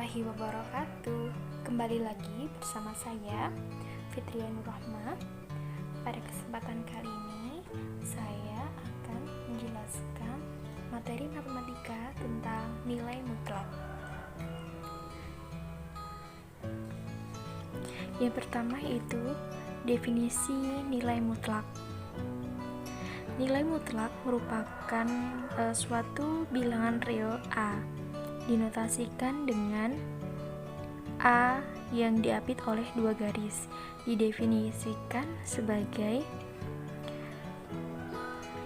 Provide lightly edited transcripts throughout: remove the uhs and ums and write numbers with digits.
warahmatullahi wabarakatuh. Kembali lagi bersama saya Fitria Nurrahma. Pada kesempatan kali ini saya akan menjelaskan materi matematika tentang nilai mutlak. Yang pertama yaitu definisi nilai mutlak. Nilai mutlak merupakan suatu bilangan real A, dinotasikan dengan A yang diapit oleh dua garis, didefinisikan sebagai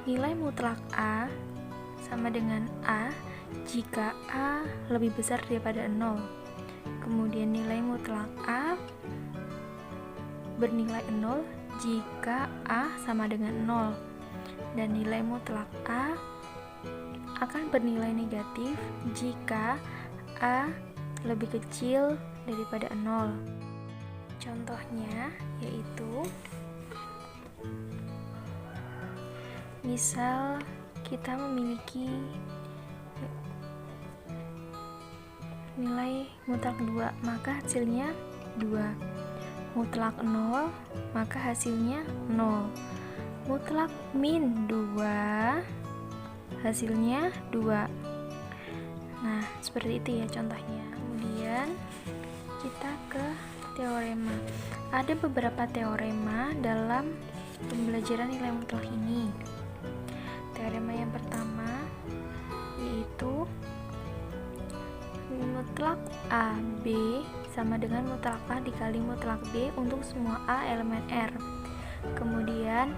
nilai mutlak A sama dengan A jika A lebih besar daripada 0. Kemudian nilai mutlak A bernilai 0 jika A sama dengan 0. Dan nilai mutlak A akan bernilai negatif jika A lebih kecil daripada 0. Contohnya yaitu misal kita memiliki nilai mutlak 2, maka hasilnya 2. Mutlak 0, maka hasilnya 0. Mutlak min 2, hasilnya 2. Nah, seperti itu ya contohnya. Kemudian kita ke teorema. Ada beberapa teorema dalam pembelajaran nilai mutlak ini. Teorema yang pertama yaitu mutlak AB sama dengan mutlak A dikali mutlak B untuk semua A elemen R. Kemudian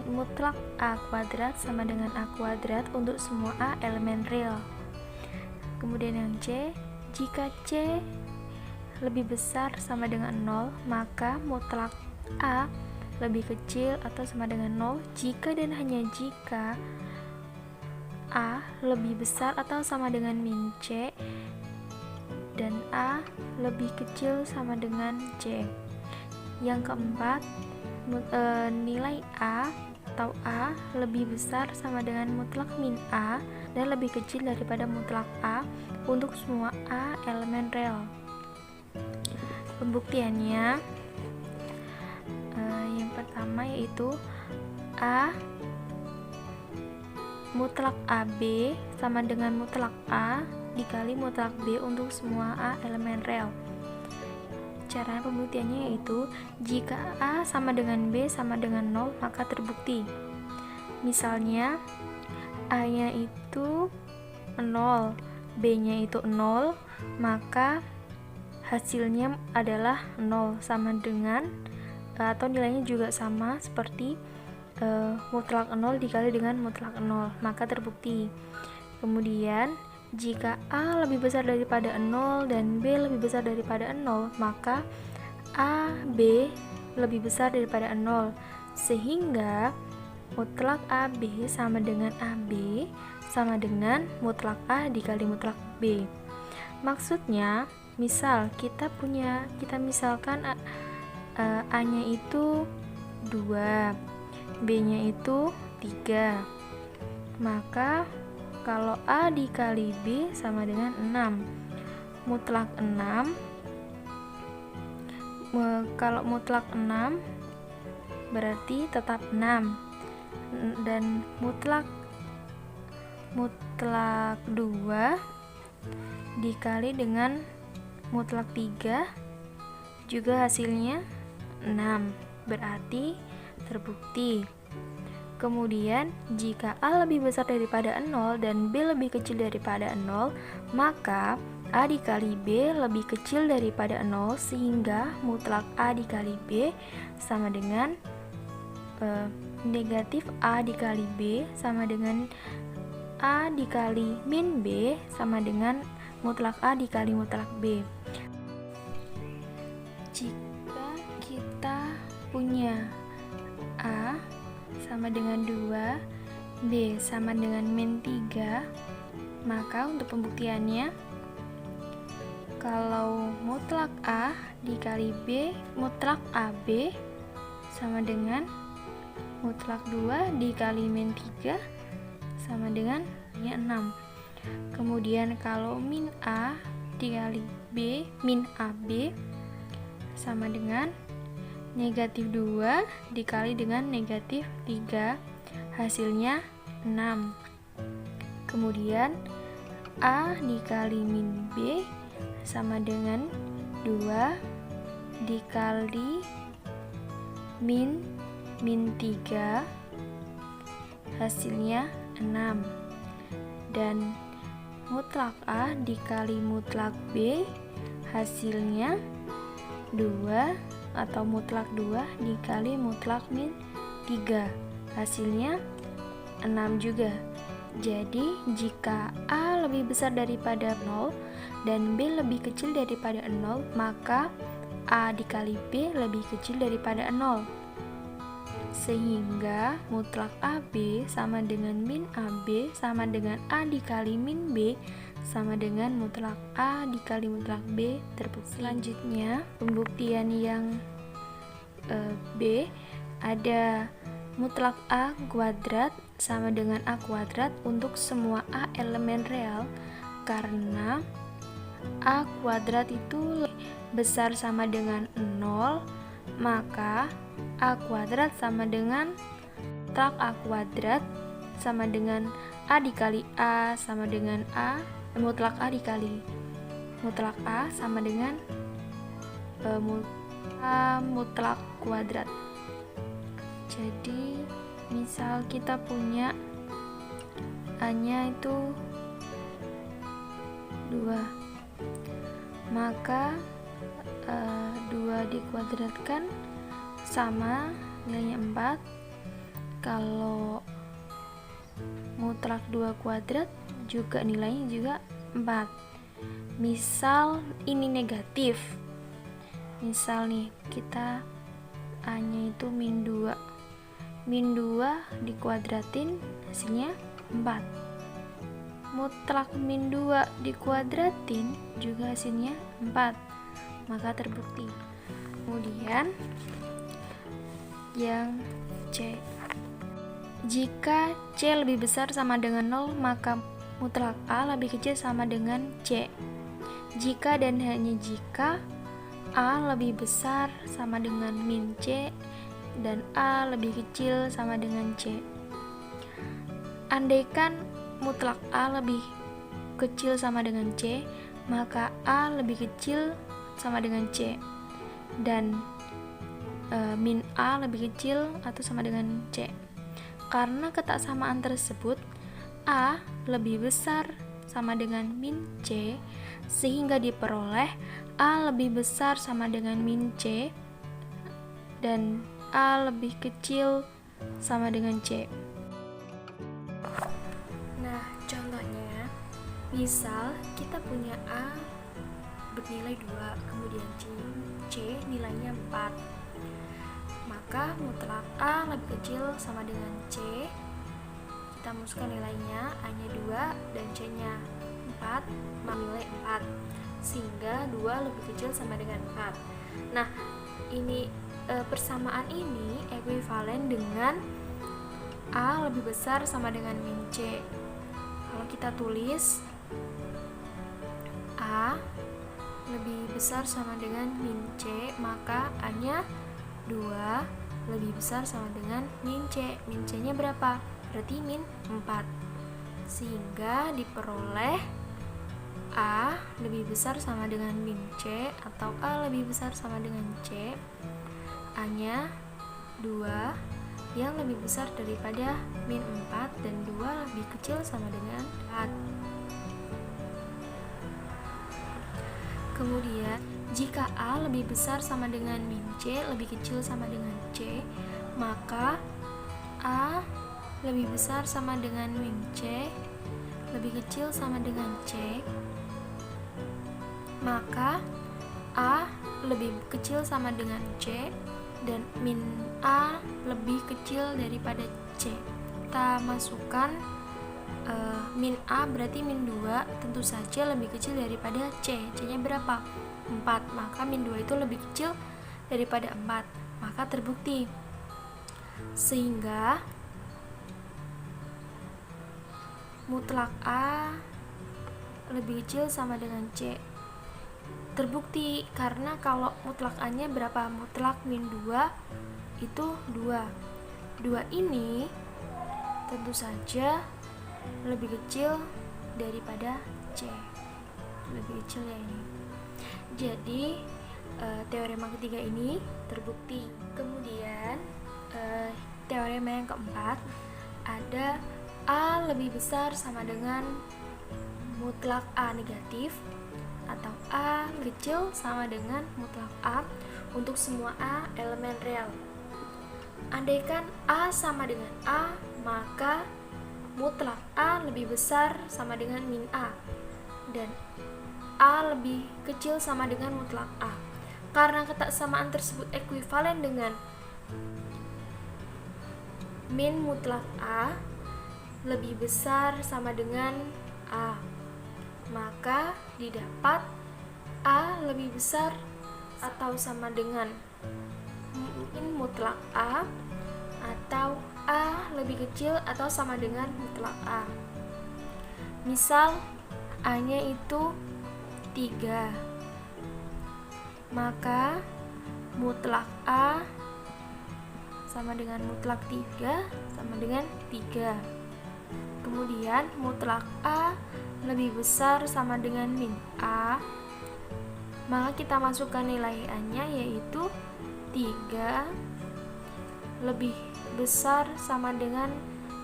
mutlak A kuadrat sama dengan A kuadrat untuk semua A elemen real. Kemudian yang C, jika C lebih besar sama dengan 0, maka mutlak A lebih kecil atau sama dengan 0 jika dan hanya jika A lebih besar atau sama dengan min C dan A lebih kecil sama dengan C. Yang keempat, nilai A atau A lebih besar sama dengan mutlak min A dan lebih kecil daripada mutlak A untuk semua A elemen real. Pembuktiannya yang pertama yaitu A mutlak AB sama dengan mutlak A dikali mutlak B untuk semua A elemen real. Cara pembuktiannya yaitu jika A sama dengan B sama dengan 0, maka terbukti. Misalnya A-nya itu 0, B-nya itu 0, maka hasilnya adalah 0 sama dengan atau nilainya juga sama seperti mutlak 0 dikali dengan mutlak 0, maka terbukti. Kemudian jika A lebih besar daripada 0 dan B lebih besar daripada 0, maka A, B lebih besar daripada 0, sehingga mutlak AB sama dengan AB sama dengan mutlak A dikali mutlak B. Maksudnya, misal kita misalkan A-nya itu 2, B-nya itu 3, maka kalau A dikali B sama dengan 6. Mutlak 6, kalau mutlak 6 berarti tetap 6. Dan mutlak 2 dikali dengan mutlak 3 juga hasilnya 6. Berarti terbukti. Kemudian, jika A lebih besar daripada 0 dan B lebih kecil daripada 0, maka A dikali B lebih kecil daripada 0, sehingga mutlak A dikali B sama dengan negatif A dikali B sama dengan A dikali min B sama dengan mutlak A dikali mutlak B. Jika kita punya A sama dengan 2, B sama dengan min 3, maka untuk pembuktiannya kalau mutlak A dikali B, mutlak AB sama dengan mutlak 2 dikali min 3 sama dengan 6. Kemudian kalau min A dikali B min AB sama dengan negatif 2 dikali dengan negatif 3, hasilnya 6. Kemudian A dikali min B sama dengan 2 dikali min 3, hasilnya 6. Dan mutlak A dikali mutlak B, hasilnya 2 atau mutlak 2 dikali mutlak min 3, hasilnya 6 juga. Jadi jika A lebih besar daripada 0 dan B lebih kecil daripada 0, maka A dikali B lebih kecil daripada 0. Sehingga mutlak AB sama dengan min AB sama dengan A dikali min B sama dengan mutlak A dikali mutlak B terbukti. Selanjutnya pembuktian yang B, ada mutlak A kuadrat sama dengan A kuadrat untuk semua A elemen real, karena A kuadrat itu besar sama dengan 0, maka A kuadrat sama dengan mutlak A kuadrat sama dengan A dikali A sama dengan A, mutlak A dikali mutlak A sama dengan mutlak kuadrat. Jadi misal kita punya A-nya itu 2, maka 2 dikuadratkan sama nilainya 4. Kalau mutlak 2 kuadrat juga nilainya juga 4. Misal ini negatif, misal nih kita A-nya itu min 2 dikuadratin hasilnya 4. Mutlak min 2 dikuadratin juga hasilnya 4, maka terbukti. Kemudian yang C, jika C lebih besar sama dengan 0, maka mutlak A lebih kecil sama dengan C. Jika dan hanya jika A lebih besar sama dengan min C dan A lebih kecil sama dengan C. Andaikan mutlak A lebih kecil sama dengan C, maka A lebih kecil sama dengan C, dan min A lebih kecil atau sama dengan C. Karena ketaksamaan tersebut, A lebih besar sama dengan min C, sehingga diperoleh A lebih besar sama dengan min C dan A lebih kecil sama dengan C. Nah, contohnya, misal kita punya A bernilai 2, kemudian C nilainya 4. Maka mutlak A lebih kecil sama dengan C. Kita masukkan nilainya, A-nya 2 dan C-nya 4, nilai 4. Sehingga 2 lebih kecil sama dengan 4. Nah, ini persamaan ini ekuivalen dengan A lebih besar sama dengan min C. Kalau kita tulis A lebih besar sama dengan min C, maka A-nya 2 lebih besar sama dengan min C. Min C-nya berapa? Berarti min 4. Sehingga diperoleh A lebih besar sama dengan min C atau A lebih besar sama dengan C. A-nya 2 yang lebih besar daripada min 4 dan 2 lebih kecil sama dengan 4. Kemudian, jika A lebih besar sama dengan min C lebih kecil sama dengan C, maka A lebih besar sama dengan min C lebih kecil sama dengan C, maka A lebih kecil sama dengan C dan min A lebih kecil daripada C. Kita masukkan min A berarti min 2 tentu saja lebih kecil daripada C. C-nya berapa? 4. Maka min 2 itu lebih kecil daripada 4. Maka terbukti. Sehingga mutlak A lebih kecil sama dengan C. terbukti, karena kalau mutlak A-nya berapa? Mutlak min 2 itu 2. 2 ini tentu saja lebih kecil daripada C. Lebih kecil ya ini. Jadi teorema ketiga ini terbukti. Kemudian teorema yang keempat, ada A lebih besar sama dengan mutlak A negatif, atau A kecil sama dengan mutlak A untuk semua A elemen real. Andaikan A sama dengan A, maka mutlak A lebih besar sama dengan min A, dan A lebih kecil sama dengan mutlak A. Karena kesamaan tersebut ekuivalen dengan min mutlak A lebih besar sama dengan A, maka didapat A lebih besar atau sama dengan min mutlak A, atau A lebih kecil atau sama dengan mutlak A. Misal A-nya itu 3, maka mutlak A sama dengan mutlak 3 sama dengan 3. Kemudian mutlak A lebih besar sama dengan min A, maka kita masukkan nilai A-nya yaitu 3 lebih besar sama dengan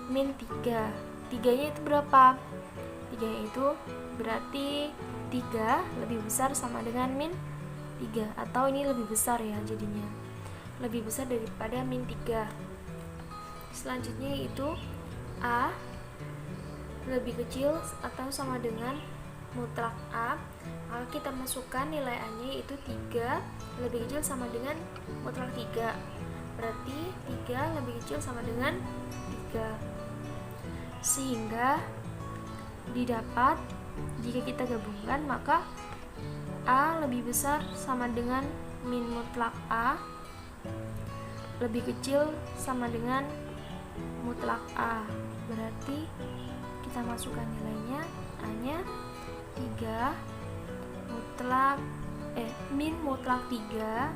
min 3. 3-nya itu berapa? 3 itu berarti 3 lebih besar sama dengan min 3, atau ini lebih besar ya, jadinya lebih besar daripada min 3. Selanjutnya itu A lebih kecil atau sama dengan mutlak A, maka kita masukkan nilai A-nya yaitu 3 lebih kecil sama dengan mutlak 3, berarti 3 lebih kecil sama dengan 3, sehingga didapat jika kita gabungkan maka A lebih besar sama dengan min mutlak A lebih kecil sama dengan mutlak A, berarti kita masukkan nilainya, A-nya 3 min mutlak 3,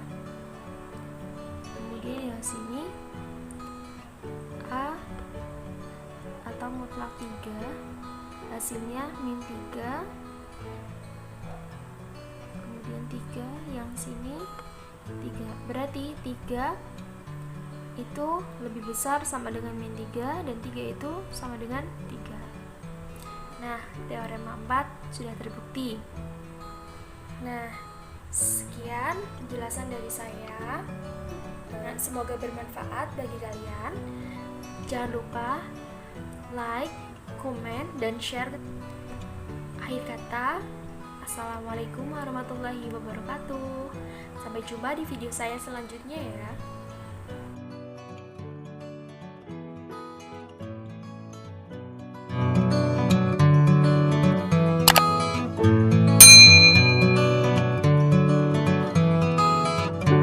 kemudian yang sini A atau mutlak 3, hasilnya min 3, kemudian 3 yang sini 3, berarti 3 itu lebih besar sama dengan min 3, dan 3 itu sama dengan 3. Nah, teorema 4 sudah terbukti. Nah, sekian penjelasan dari saya. Semoga bermanfaat bagi kalian. Jangan lupa like, komen, dan share. Akhir kata, Assalamualaikum warahmatullahi wabarakatuh. Sampai jumpa di video saya selanjutnya ya.